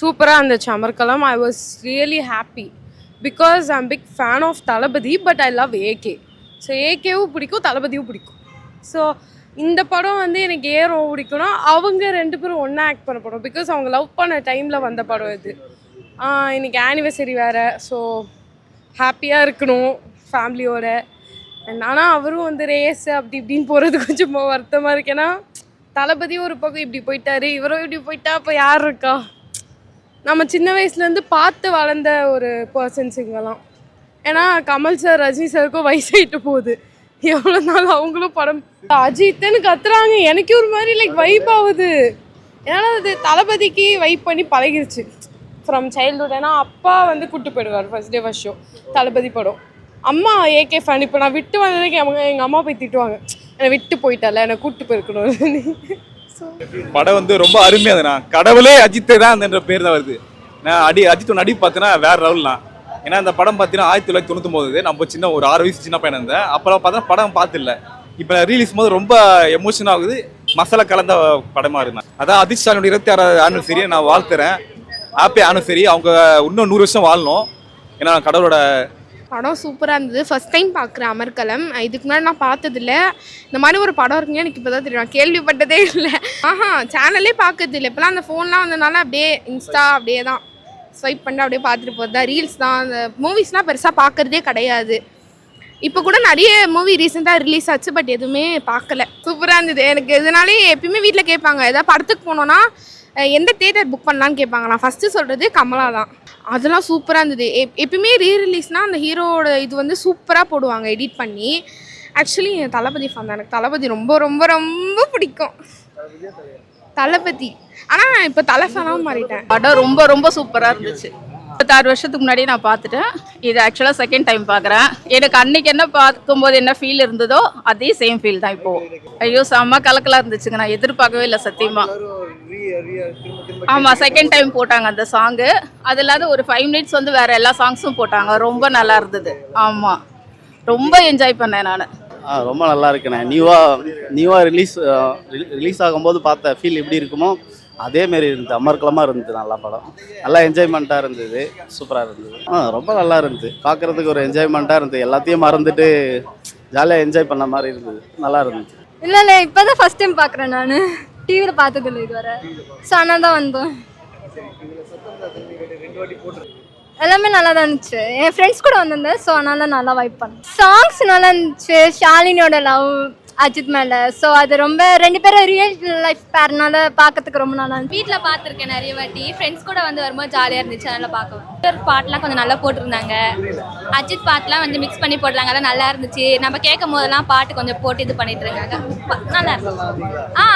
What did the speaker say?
சூப்பராக இருந்துச்சு அமர்கலம். I was really happy because I'm big fan of Thalapathy. But I love AK. So ஏகேவும் பிடிக்கும், தளபதியும் பிடிக்கும். ஸோ இந்த படம் வந்து எனக்கு ஏன் ரொம்ப பிடிக்கும்னா அவங்க 2 பேரும் ஒன்றா ஆக்ட் பண்ண படம். பிகாஸ் அவங்க லவ் பண்ண டைமில் வந்த படம் இது. இன்னைக்கு ஆனிவர்சரி வேறு. ஸோ ஹாப்பியாக இருக்கணும் ஃபேமிலியோட. ஆனால் அவரும் வந்து ரேஸ் அப்படி இப்படின்னு போகிறது கொஞ்சம் வருத்தமாக இருக்கு. ஏன்னா தளபதியும் ஒரு பக்கம் இப்படி போயிட்டாரு, இவரும் இப்படி போயிட்டா அப்போ யார் இருக்கா? நம்ம சின்ன வயசுலேருந்து பார்த்து வளர்ந்த ஒரு பர்சன்ஸ் இங்கெல்லாம். ஏன்னா கமல் சார், ரஜினி சாருக்கும் வயசாகிட்டு போகுது. எவ்வளோ நாள் அவங்களும் படம் அஜித்துன்னு கத்துறாங்க. எனக்கு ஒரு மாதிரி லைக் வைப் ஆகுது. ஏன்னா அது தளபதிக்கு வைப் பண்ணி பழகிருச்சு ஃப்ரம் சைல்டுஹுட். ஏன்னா அப்பா வந்து கூப்பிட்டு போயிடுவார் ஃபர்ஸ்ட் டே ஃபர்ஸ்ட் ஷோ தளபதி படம். அம்மா ஏகே ஃபேன். இப்போ நான் விட்டு வந்ததுக்கு எங்கள் அம்மா போய் திட்டுவாங்க, என்னை விட்டு போயிட்டால, என்னை கூப்பிட்டு போயிருக்கணும். படம் வந்து ரொம்ப அருமையாக நான் கடவுளே அஜித்தே தான் என்ற பேர் தான் வருது. நான் அஜித்தோட நடிப்பு பார்த்தீங்கன்னா வேற லெவல்லாம். ஏன்னா அந்த படம் பார்த்தீங்கன்னா 1999 நம்ம சின்ன ஒரு 6 வயசு சின்ன பையன் இருந்தேன். அப்புறம் பார்த்தா படம் பார்த்துல இப்போ ரீலீஸ் போது ரொம்ப எமோஷன் ஆகுது. மசாலா கலந்த படமாக இருந்தேன். அதான் அதிர்ஷ்டானோட 26வது ஆனிவர்சரியை நான் வாழ்த்துறேன். Happy anniversary. அவங்க இன்னும் 100 வருஷம் வாழணும். ஏன்னா கடவுளோட படம் சூப்பராக இருந்தது. ஃபஸ்ட் டைம் பார்க்குறேன் அமர்கலம். இதுக்கு முன்னாடி நான் பார்த்ததில்ல. இந்த மாதிரி ஒரு படம் இருக்குங்க எனக்கு இப்போ தான் தெரியும். நான் கேள்விப்பட்டதே இல்லை. சேனலே பார்க்கறது இல்லை. இப்போலாம் அந்த ஃபோன்லாம் வந்ததுனால அப்படியே இன்ஸ்டா அப்படியே தான் ஸ்வைப் பண்ணி அப்படியே பார்த்துட்டு போகிறது தான். ரீல்ஸ் தான். அந்த மூவிஸ்லாம் பெருசாக பார்க்குறதே கிடையாது. இப்போ கூட நிறைய மூவி ரீசெண்டாக ரிலீஸ் ஆச்சு, பட் எதுவுமே பார்க்கல. சூப்பராக இருந்தது. எனக்கு இதனாலே எப்பயுமே வீட்டில் கேட்பாங்க, ஏதாவது படத்துக்கு போனோன்னா எந்த தியேட்டர் புக் பண்ணலான்னு கேட்பாங்க. நான் ஃபஸ்ட்டு சொல்கிறது கமலா தான். அதெல்லாம் சூப்பராக இருந்தது. எப்பயுமே ரீரிலீஸ்னால் அந்த ஹீரோட இது வந்து சூப்பராக போடுவாங்க எடிட் பண்ணி. ஆக்சுவலி தளபதி ஃபேன் தான். எனக்கு தளபதி ரொம்ப ரொம்ப ரொம்ப பிடிக்கும். தளபதி. ஆனால் இப்போ தலை ஃபேனாகவும் மாறிட்டேன். படம் ரொம்ப ரொம்ப சூப்பராக இருந்துச்சு. 26 வருஷத்துக்கு முன்னாடியே நான் பார்த்துட்டேன். இது ஆக்சுவலாக செகண்ட் டைம் பார்க்குறேன். எனக்கு அன்னைக்கு என்ன பார்க்கும்போது என்ன ஃபீல் இருந்ததோ அதே சேம் ஃபீல் தான் இப்போது. ஐயோ செம்ம கலக்கலாக இருந்துச்சுங்க. நான் எதிர்பார்க்கவே இல்லை சத்தியமாக. ஆமாம், செகண்ட் டைம் போட்டாங்க அந்த சாங்கு. அது இல்லாத ஒரு 5 மினிட்ஸ் வந்து வேறு எல்லா சாங்ஸும் போட்டாங்க. ரொம்ப நல்லா இருந்தது. ஆமாம், ரொம்ப என்ஜாய் பண்ணேன் நான். ரொம்ப நல்லா இருக்குண்ணே. நியூவாக ரிலீஸ் ஆகும்போது பார்த்த ஃபீல் எப்படி இருக்குமோ அதேமாரி இருந்தது. அமர்கலமாக இருந்தது. நல்லா படம். நல்லா என்ஜாய்மெண்ட்டாக இருந்தது. சூப்பராக இருந்தது. ரொம்ப நல்லா இருந்தது. பார்க்குறதுக்கு ஒரு என்ஜாய்மெண்ட்டாக இருந்தது. எல்லாத்தையும் மறந்துட்டு ஜாலியாக என்ஜாய் பண்ண மாதிரி இருந்தது. நல்லா இருந்துச்சு. இல்லை இப்போ தான் ஃபஸ்ட் டைம் பார்க்குறேன். நான் டிவியில் பார்த்ததில்லை இதுவரை. ஸோ ஆனால் தான் வந்தோம். எல்லாமே நல்லா தான் இருந்துச்சு. என் ஃப்ரெண்ட்ஸ் கூட வந்திருந்தேன். ஸோ அதனால நல்லா வைப் பண்ணேன். சாங்ஸ் நல்லா இருந்துச்சு. ஷாலினியோட லவ் அஜித் மேலே. ஸோ அது ரொம்ப 2 பேரும் ரியல் லைஃப் பேர்னால பார்க்கறதுக்கு ரொம்ப நல்லா இருந்துச்சு. வீட்டில் பார்த்துருக்கேன் நிறைய வாட்டி. ஃப்ரெண்ட்ஸ் கூட வந்து வரும்போது ஜாலியாக இருந்துச்சு. அதனால் பார்க்கலாம். பாட்டெலாம் கொஞ்சம் நல்லா போட்டிருந்தாங்க. அஜித் பாட்டெலாம் வந்து மிக்ஸ் பண்ணி போடுறாங்க. அதெல்லாம் நல்லா இருந்துச்சு. நம்ம கேட்கும் போதெல்லாம் பாட்டு கொஞ்சம் போட்டு இது பண்ணிட்டு இருக்காங்க. நல்லா இருந்துச்சு.